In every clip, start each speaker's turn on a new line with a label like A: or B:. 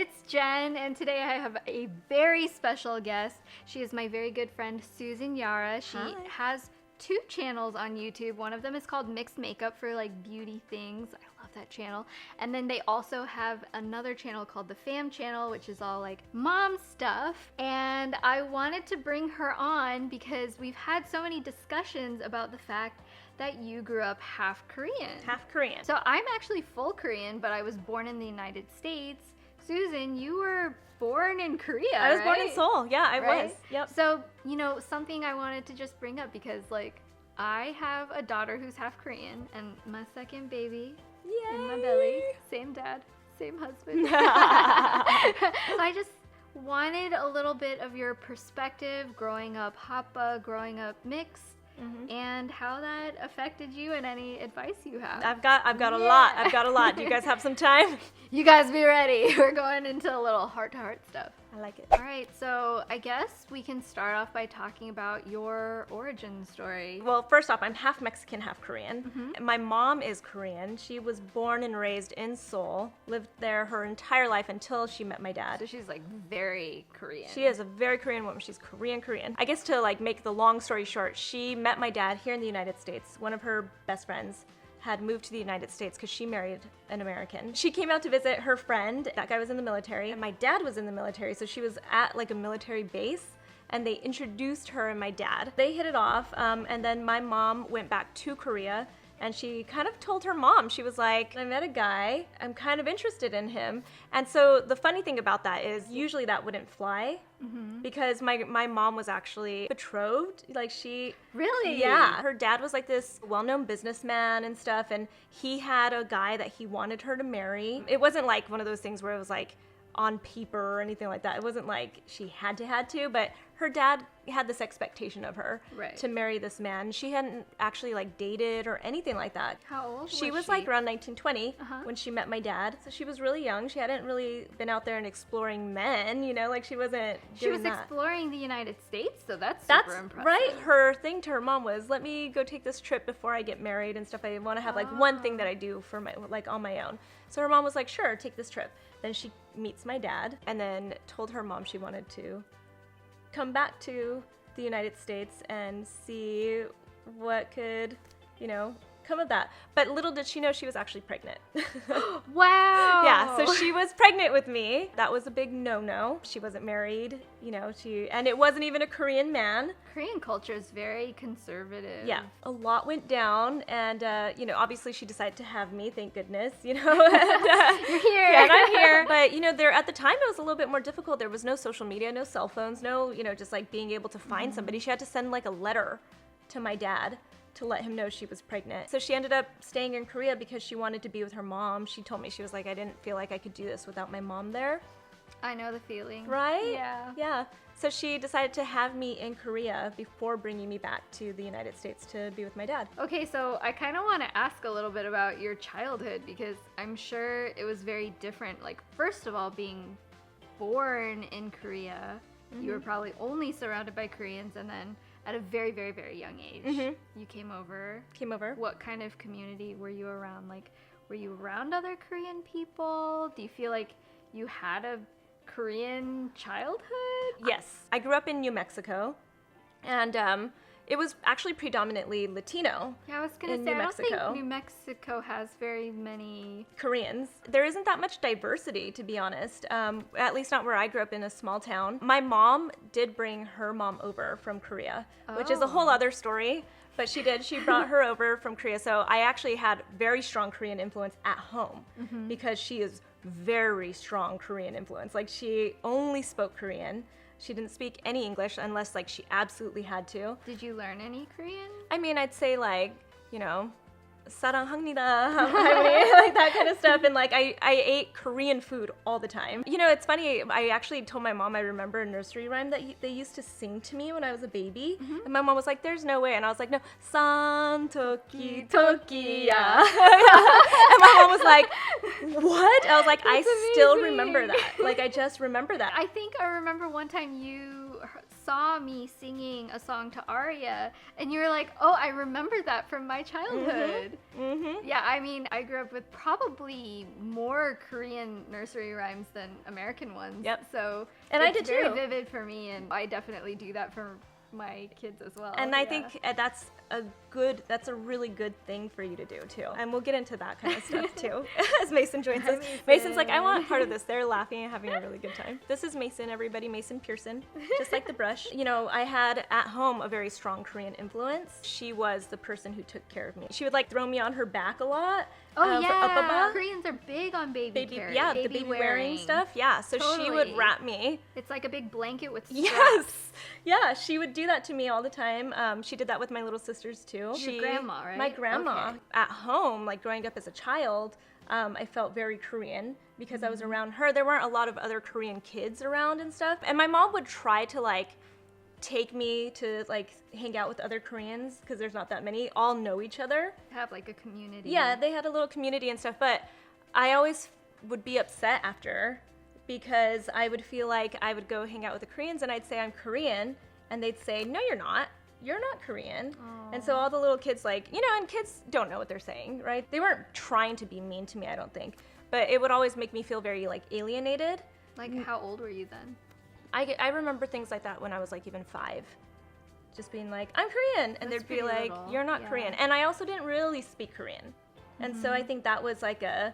A: it's Jen, and today I have a very special guest. She is my very good friend, Susan Yara. She has 2 channels on YouTube. One of them is called Mixed Makeup for like beauty things. I love that channel. And then they also have another channel called the Fam channel, which is all like mom stuff. And I wanted to bring her on because we've had so many discussions about the fact that you grew up half Korean.
B: Half Korean.
A: So I'm actually full Korean, but I was born in the United States. Susan, you were born in Korea,
B: I was born in Seoul. Yeah, I was. Yep.
A: So, you know, something I wanted to just bring up because, like, I have a daughter who's half Korean and my second baby in my belly. Same dad, same husband. So I just wanted a little bit of your perspective growing up hapa, growing up mixed, and how that affected you and any advice you have.
B: I've got a lot. I've got a lot. Do you guys have some time?
A: You guys be ready. We're going into a little heart-to-heart stuff.
B: I like it.
A: All right, so I guess we can start off by talking about your origin story.
B: Well, first off, I'm half Mexican, half Korean. My mom is Korean. She was born and raised in Seoul, lived there her entire life until she met my dad.
A: So she's like very Korean.
B: She is a very Korean woman. She's Korean. I guess to like make the long story short, she met my dad here in the United States. One of her best friends had moved to the United States because she married an American. She came out to visit her friend. That guy was in the military, and my dad was in the military, so she was at like a military base, and they introduced her and my dad. They hit it off, and then my mom went back to Korea, and she kind of told her mom, she was like, I met a guy, I'm kind of interested in him. And so the funny thing about that is usually that wouldn't fly because my mom was actually betrothed. Like she...
A: Really?
B: Yeah. Her dad was like this well-known businessman and stuff, and he had a guy that he wanted her to marry. It wasn't like one of those things where it was like on paper or anything like that. It wasn't like she had to, but her dad had this expectation of her to marry this man. She hadn't actually like dated or anything like that.
A: How old was she?
B: She was like around 1920 when she met my dad. So she was really young. She hadn't really been out there and exploring men, you know, like she wasn't doing that.
A: Exploring the United States, so that's super impressive.
B: Right. Her thing to her mom was, let me go take this trip before I get married and stuff. I want to have like one thing that I do for my, like on my own. So her mom was like, sure, take this trip. Then she meets my dad and then told her mom she wanted to come back to the United States and see what could, you know, come of that. But little did she know she was actually pregnant.
A: Wow.
B: Yeah, so she was pregnant with me. That was a big no-no. She wasn't married, you know, and it wasn't even a Korean man.
A: Korean culture is very conservative.
B: Yeah, a lot went down, and, you know, obviously she decided to have me, thank goodness, you know. And,
A: you're here.
B: Yeah, and I'm here. But, you know, at the time it was a little bit more difficult. There was no social media, no cell phones, no, you know, just like being able to find somebody. She had to send like a letter to my dad to let him know she was pregnant. So she ended up staying in Korea because she wanted to be with her mom. She told me, she was like, I didn't feel like I could do this without my mom there.
A: I know the feeling.
B: Right?
A: Yeah.
B: Yeah. So she decided to have me in Korea before bringing me back to the United States to be with my dad.
A: Okay, so I kind of want to ask a little bit about your childhood because I'm sure it was very different. Like, first of all, being born in Korea, you were probably only surrounded by Koreans, and then at a very, very, very young age, you came over. What kind of community were you around? Like, were you around other Korean people? Do you feel like you had a Korean childhood?
B: Yes. I grew up in New Mexico, and it was actually predominantly Latino.
A: Yeah, I was going to say, I don't think New Mexico has very many
B: Koreans. There isn't that much diversity, to be honest, at least not where I grew up in a small town. My mom did bring her mom over from Korea, which is a whole other story, but she did. She brought her over from Korea, so I actually had very strong Korean influence at home because she is very strong Korean influence. Like, she only spoke Korean. She didn't speak any English unless, like, she absolutely had to.
A: Did you learn any Korean?
B: I mean, I'd say, like, you know, 사랑합니다, like that kind of stuff. And, like, I ate Korean food all the time. You know, it's funny. I actually told my mom I remember a nursery rhyme that they used to sing to me when I was a baby. And my mom was like, there's no way. And I was like, no, san toki tokiya. And my mom was like, what? I was like, I still remember that. Like, I just remember that.
A: I think I remember one time you saw me singing a song to Aria, and you were like, oh, I remember that from my childhood. Yeah, I mean, I grew up with probably more Korean nursery rhymes than American ones.
B: Yep.
A: So
B: and
A: it's
B: I did
A: very
B: too.
A: vivid for me, and I definitely do that for my kids as well.
B: And I think that's a really good thing for you to do too. And we'll get into that kind of stuff too as Mason joins us. Mason's like, I want part of this. They're laughing and having a really good time. This is Mason, everybody. Mason Pearson, just like the brush. You know, I had at home a very strong Korean influence. She was the person who took care of me. She would like throw me on her back a lot.
A: Oh yeah,
B: hapa.
A: Koreans are big on baby care.
B: Yeah, the baby wearing stuff. Yeah, so she would wrap me.
A: It's like a big blanket with straps.
B: Yes, yeah, she would do that to me all the time. She did that with my little sisters too.
A: Your grandma, right?
B: My grandma.
A: Okay.
B: At home, like growing up as a child, I felt very Korean because I was around her. There weren't a lot of other Korean kids around and stuff, and my mom would try to like take me to like hang out with other Koreans because there's not that many. All know each other.
A: Have like a community.
B: Yeah, they had a little community and stuff, but I always would be upset after because I would feel like I would go hang out with the Koreans and I'd say I'm Korean and they'd say, no, you're not. You're not Korean.
A: Aww.
B: And so all the little kids like, you know, and kids don't know what they're saying, right? They weren't trying to be mean to me, I don't think, but it would always make me feel very like alienated.
A: Like how old were you then?
B: I remember things like that when I was like even 5. Just being like, I'm Korean. And
A: That's
B: they'd be like,
A: little.
B: you're not
A: Yeah.
B: Korean. And I also didn't really speak Korean. And so I think that was like a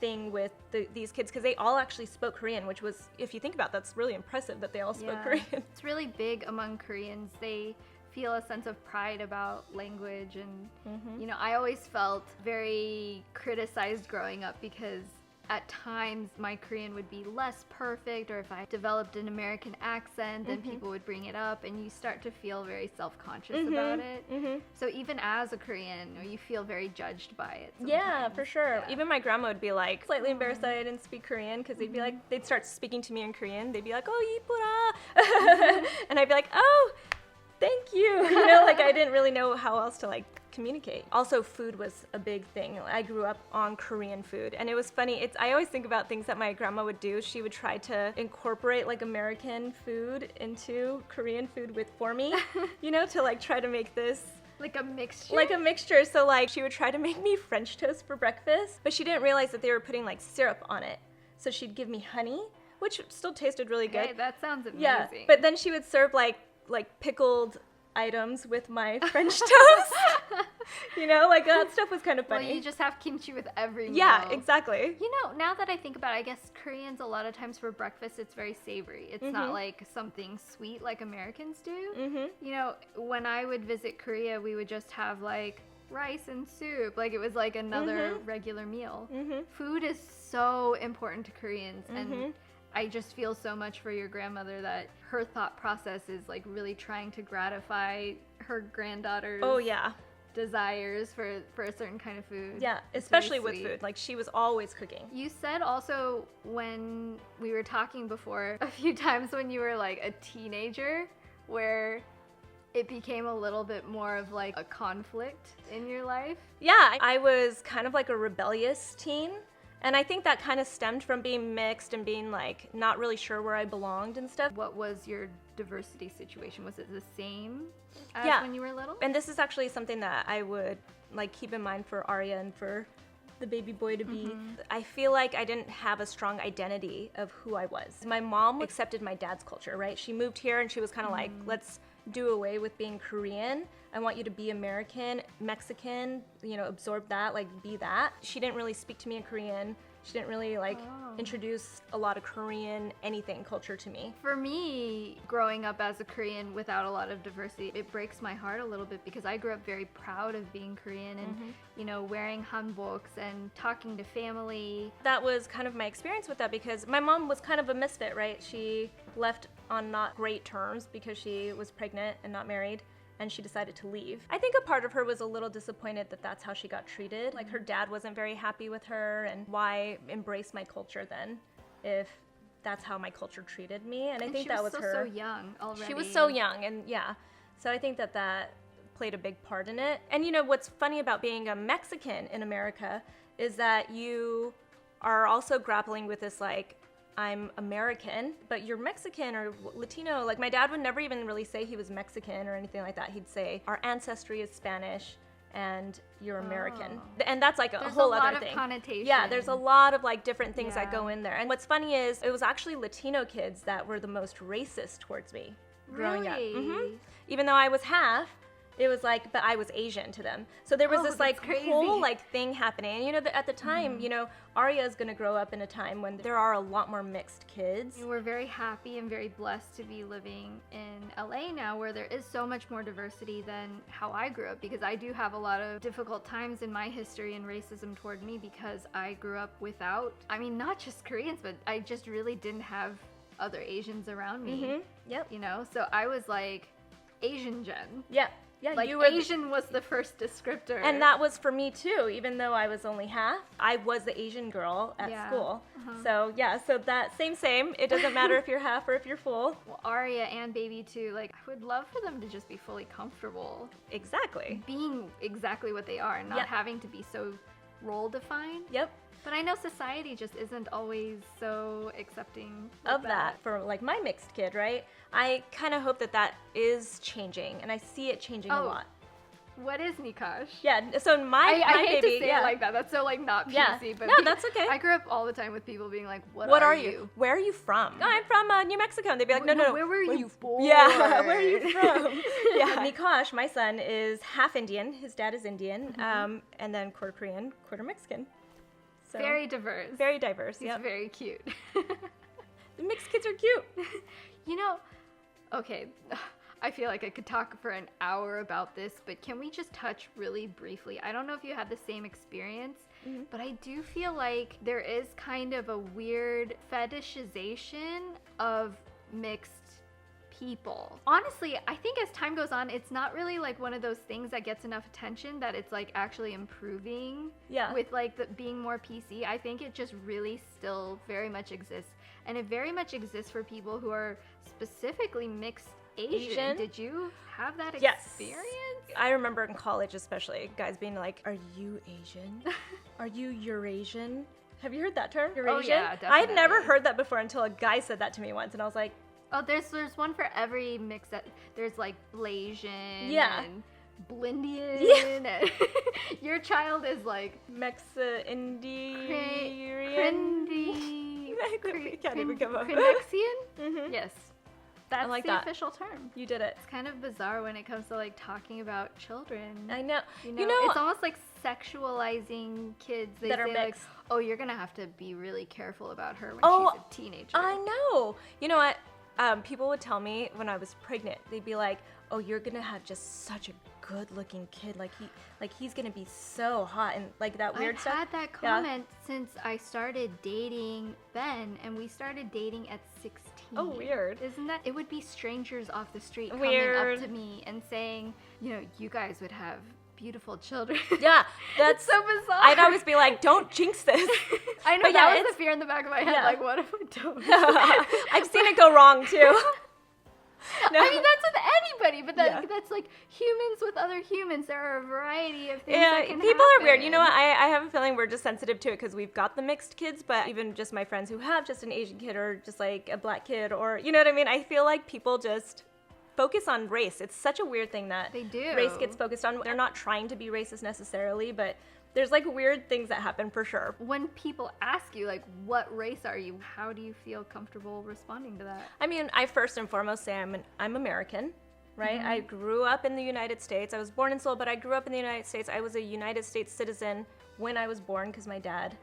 B: thing with these kids because they all actually spoke Korean, which was, if you think about it, that's really impressive that they all spoke Korean.
A: It's really big among Koreans. They feel a sense of pride about language. And, you know, I always felt very criticized growing up because at times my Korean would be less perfect, or if I developed an American accent, then people would bring it up, and you start to feel very self-conscious about it. So even as a Korean, you feel very judged by it sometimes.
B: Yeah, for sure.
A: Yeah.
B: Even my grandma would be like slightly embarrassed that I didn't speak Korean because they'd be like, they'd start speaking to me in Korean. They'd be like, oh, 이쁘다. And I'd be like, oh, thank you. You know, like I didn't really know how else to like communicate. Also, food was a big thing. I grew up on Korean food, and it was funny. I always think about things that my grandma would do. She would try to incorporate like American food into Korean food for me, you know, to like try to make this
A: like a mixture.
B: like a mixture. So like she would try to make me French toast for breakfast, but she didn't realize that they were putting like syrup on it. So she'd give me honey, which still tasted really good.
A: Hey, that sounds amazing.
B: Yeah, but then she would serve like pickled items with my French toast. You know, like that stuff was kind of funny.
A: Well, you just have kimchi with every meal.
B: Yeah, exactly.
A: You know, now that I think about it, I guess Koreans a lot of times for breakfast, it's very savory. It's not like something sweet like Americans do. You know, when I would visit Korea, we would just have like rice and soup. Like it was like another regular meal. Food is so important to Koreans, and I just feel so much for your grandmother that her thought process is like really trying to gratify her granddaughter's desires for a certain kind of food.
B: Yeah,
A: It's
B: especially
A: very
B: with
A: sweet.
B: food. Like she was always cooking.
A: You said also when we were talking before a few times when you were like a teenager where it became a little bit more of like a conflict in your life.
B: Yeah, I was kind of like a rebellious teen. And I think that kind of stemmed from being mixed and being like not really sure where I belonged and stuff.
A: What was your diversity situation? Was it the same as when you were little?
B: And this is actually something that I would like keep in mind for Aria and for the baby boy to be. I feel like I didn't have a strong identity of who I was. My mom accepted my dad's culture, right? She moved here and she was kind of like, let's do away with being Korean. I want you to be American, Mexican, you know, absorb that, like be that. She didn't really speak to me in Korean. She didn't really like introduce a lot of Korean anything culture to me.
A: For me, growing up as a Korean without a lot of diversity, it breaks my heart a little bit because I grew up very proud of being Korean and, you know, wearing hanboks and talking to family.
B: That was kind of my experience with that because my mom was kind of a misfit, right? She left on not great terms because she was pregnant and not married. And she decided to leave. I think a part of her was a little disappointed that that's how she got treated. Like her dad wasn't very happy with her, and why embrace my culture then if that's how my culture treated me? And I think that was her.
A: She was so young already.
B: She was so young, and yeah. So I think that played a big part in it. And you know what's funny about being a Mexican in America is that you are also grappling with this like, I'm American, but you're Mexican or Latino. Like my dad would never even really say he was Mexican or anything like that. He'd say our ancestry is Spanish and you're American. And that's like a whole other thing.
A: There's a lot of connotation.
B: Yeah, there's a lot of like different things that go in there. And what's funny is it was actually Latino kids that were the most racist towards me growing up. Even though I was half, it was like, but I was Asian to them. So there was this like whole like thing happening. And you know, at the time, you know, Aria is going to grow up in a time when there are a lot more mixed kids.
A: We're very happy and very blessed to be living in LA now, where there is so much more diversity than how I grew up, because I do have a lot of difficult times in my history and racism toward me because I grew up without, I mean, not just Koreans, but I just really didn't have other Asians around me.
B: Yep.
A: You know, so I was like Asian Gen.
B: Yeah. Yeah,
A: like
B: you were
A: Asian was the first descriptor.
B: And that was for me too, even though I was only half. I was the Asian girl at school. So yeah, so that same. It doesn't matter if you're half or if you're full.
A: Well, Aria and Baby too, like I would love for them to just be fully comfortable.
B: Exactly.
A: Being exactly what they are and not having to be so role defined.
B: Yep.
A: But I know society just isn't always so accepting
B: of that. For like my mixed kid, right? I kind of hope that is changing, and I see it changing a lot.
A: What is Nikash?
B: Yeah, so my
A: I hate
B: baby,
A: to say it like that. That's so like not PC. But
B: no, that's okay.
A: I grew up all the time with people being like, "What are you?
B: Where are you from?" Oh, I'm from New Mexico. And they'd be like, "No.
A: Where were you born?
B: Yeah, where are you from?" Yeah, Nikash, my son, is half Indian. His dad is Indian, and then quarter Korean, quarter Mexican. So,
A: very diverse.
B: Very diverse.
A: He's very cute.
B: The mixed kids are cute.
A: You know, okay, I feel like I could talk for an hour about this, but can we just touch really briefly? I don't know if you had the same experience, but I do feel like there is kind of a weird fetishization of mixed people. Honestly, I think as time goes on, it's not really like one of those things that gets enough attention that it's like actually improving with like being more PC. I think it just really still very much exists. And it very much exists for people who are specifically mixed Asian. Did you have that experience?
B: I remember in college especially, guys being like, "Are you Asian? Are you Eurasian?" Have you heard that term? Eurasian?
A: Oh yeah, definitely.
B: I had never heard that before until a guy said that to me once, and I was like,
A: oh, there's one for every mix. There's like Blasian and Blindian. And your child is like
B: Indian. We can't even come up.
A: Crinexian? Yes. That's
B: like
A: the official term.
B: You did it.
A: It's kind of bizarre when it comes to like talking about children.
B: I know.
A: You know, it's almost like sexualizing kids. They
B: that
A: say
B: are mixed.
A: Like, oh, you're gonna have to be really careful about her when she's a teenager.
B: I know. You know what? People would tell me when I was pregnant, they'd be like, "Oh, you're gonna have just such a good-looking kid. Like he's gonna be so hot," and like that weird stuff.
A: I've had that comment since I started dating Ben, and we started dating at 16.
B: Oh, weird.
A: Isn't that? It would be strangers off the street coming up to me and saying, you know, you guys would have beautiful children.
B: Yeah, that's
A: so bizarre.
B: I'd always be like, "Don't jinx this."
A: I know, but that was the fear in the back of my head. Like, what if I don't?
B: I've seen it go wrong too.
A: No. I mean, that's with anybody, but that's like humans with other humans. There are a variety of things that can
B: people
A: happen.
B: are weird. You know what? I have a feeling we're just sensitive to it because we've got the mixed kids, but even just my friends who have just an Asian kid or just like a black kid or, you know what I mean? I feel like people just focus on race. It's such a weird thing that
A: they do.
B: Race gets focused on. They're not trying to be racist necessarily, but there's like weird things that happen for sure.
A: When people ask you like, what race are you? How do you feel comfortable responding to that?
B: I mean, I first and foremost say I'm American, right? I grew up in the United States. I was born in Seoul, but I grew up in the United States. I was a United States citizen when I was born because my dad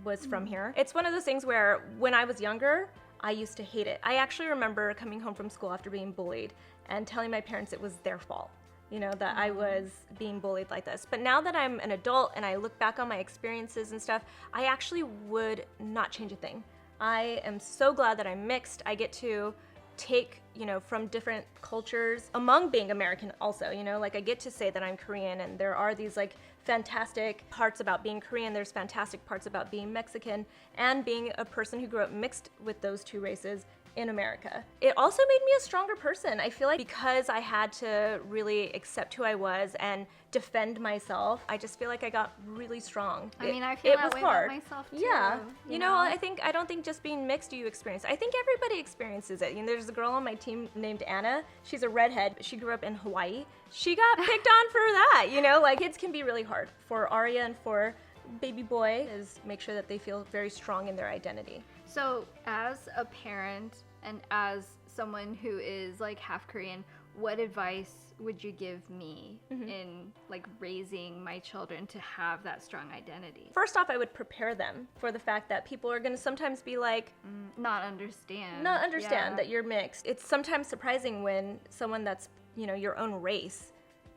B: was from here. It's one of those things where when I was younger, I used to hate it. I actually remember coming home from school after being bullied and telling my parents it was their fault. You know, that I was being bullied like this. But now that I'm an adult and I look back on my experiences and stuff, I actually would not change a thing. I am so glad that I'm mixed. I get to take, you know, from different cultures among being American also, you know, like I get to say that I'm Korean and there are these like fantastic parts about being Korean. There's fantastic parts about being Mexican, and being a person who grew up mixed with those two races in America. It also made me a stronger person. I feel like because I had to really accept who I was and defend myself, I just feel like I got really strong.
A: I mean, I feel that way about myself too.
B: Yeah. You know, I don't think just being mixed you experience. I think everybody experiences it. You know, there's a girl on my team named Anna. She's a redhead. She grew up in Hawaii. She got picked on for that, you know? Like, kids can be really hard. For Aria and for baby boy is make sure that they feel very strong in their identity.
A: So as a parent and as someone who is like half Korean, what advice would you give me in like raising my children to have that strong identity?
B: First off, I would prepare them for the fact that people are going to sometimes be like,
A: not understand
B: that you're mixed. It's sometimes surprising when someone that's, you know, your own race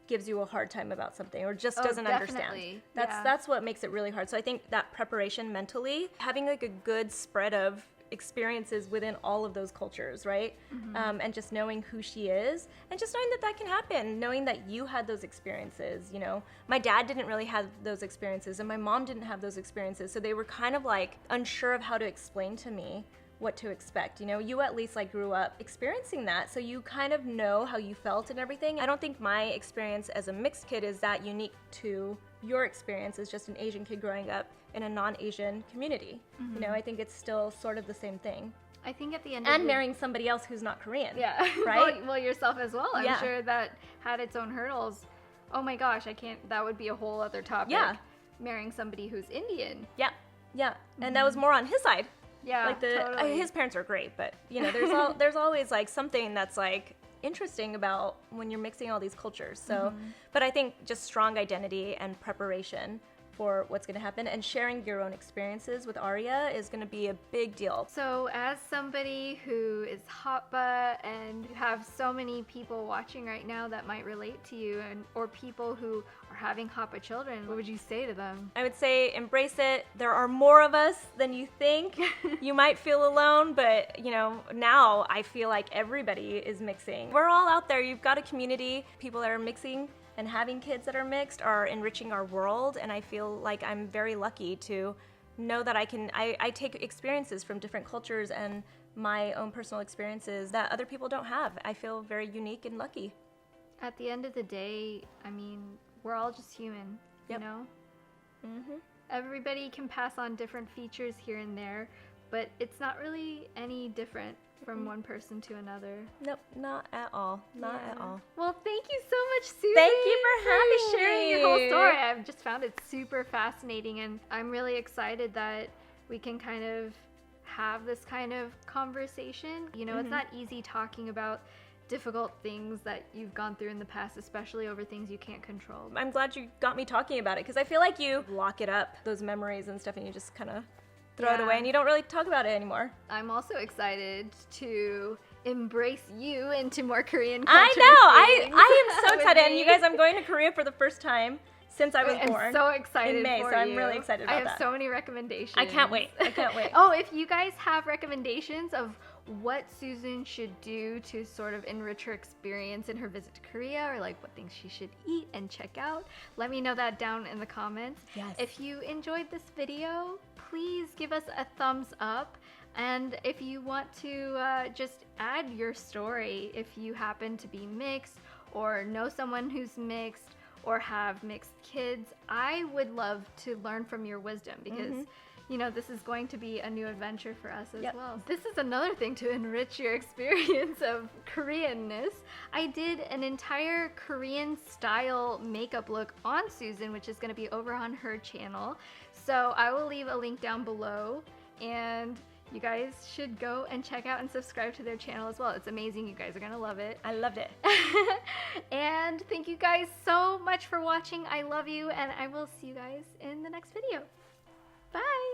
B: gives you a hard time about something or just doesn't understand. That's what makes it really hard. So I think that preparation mentally, having like a good spread of experiences within all of those cultures, right? And just knowing who she is and just knowing that can happen, knowing that you had those experiences, you know. My dad didn't really have those experiences and my mom didn't have those experiences. So they were kind of like unsure of how to explain to me what to expect. You know, you at least like grew up experiencing that, so you kind of know how you felt and everything. I don't think my experience as a mixed kid is that unique to your experience as just an Asian kid growing up in a non-Asian community. You know, I think it's still sort of the same thing.
A: I think at the end
B: and marrying somebody else who's not Korean.
A: Yeah.
B: Right?
A: well, yourself as well. I'm sure that had its own hurdles. Oh my gosh, that would be a whole other topic.
B: Yeah.
A: Marrying somebody who's Indian.
B: Yeah. Yeah. And that was more on his side.
A: Yeah,
B: like
A: totally.
B: His parents are great, but you know, there's always like something that's like interesting about when you're mixing all these cultures. So, but I think just strong identity and preparation for what's going to happen and sharing your own experiences with Aria is going to be a big deal.
A: So as somebody who is hapa and you have so many people watching right now that might relate to you or people who are having hapa children, what would you say to them?
B: I would say embrace it. There are more of us than you think. You might feel alone, but you know, now I feel like everybody is mixing. We're all out there. You've got a community. People that are mixing and having kids that are mixed are enriching our world, and I feel like I'm very lucky to know that I take experiences from different cultures and my own personal experiences that other people don't have. I feel very unique and lucky.
A: At the end of the day, I mean, we're all just human, you know? Everybody can pass on different features here and there, but it's not really any different from one person to another.
B: Nope, not at all. Not at all.
A: Well, thank you so much, Susan.
B: Thank you for
A: sharing your whole story. I've just found it super fascinating, and I'm really excited that we can kind of have this kind of conversation. You know, it's not easy talking about difficult things that you've gone through in the past, especially over things you can't control.
B: I'm glad you got me talking about it because I feel like you lock it up, those memories and stuff, and you just kind of throw it away and you don't really talk about it anymore.
A: I'm also excited to embrace you into more Korean culture.
B: I know. I am so excited. And you guys, I'm going to Korea for the first time since I was born.
A: I'm so excited
B: in May,
A: for
B: so I'm
A: you.
B: really excited about that.
A: I have so many recommendations.
B: I can't wait. I can't wait.
A: Oh, if you guys have recommendations of what Susan should do to sort of enrich her experience in her visit to Korea, or like what things she should eat and check out, let me know that down in the comments.
B: Yes.
A: If you enjoyed this video, please give us a thumbs up. And if you want to just add your story, if you happen to be mixed or know someone who's mixed or have mixed kids, I would love to learn from your wisdom because you know, this is going to be a new adventure for us as well. This is another thing to enrich your experience of Koreanness. I did an entire Korean style makeup look on Susan, which is going to be over on her channel. So I will leave a link down below, and you guys should go and check out and subscribe to their channel as well. It's amazing. You guys are going to love it.
B: I loved it.
A: And thank you guys so much for watching. I love you, and I will see you guys in the next video. Bye.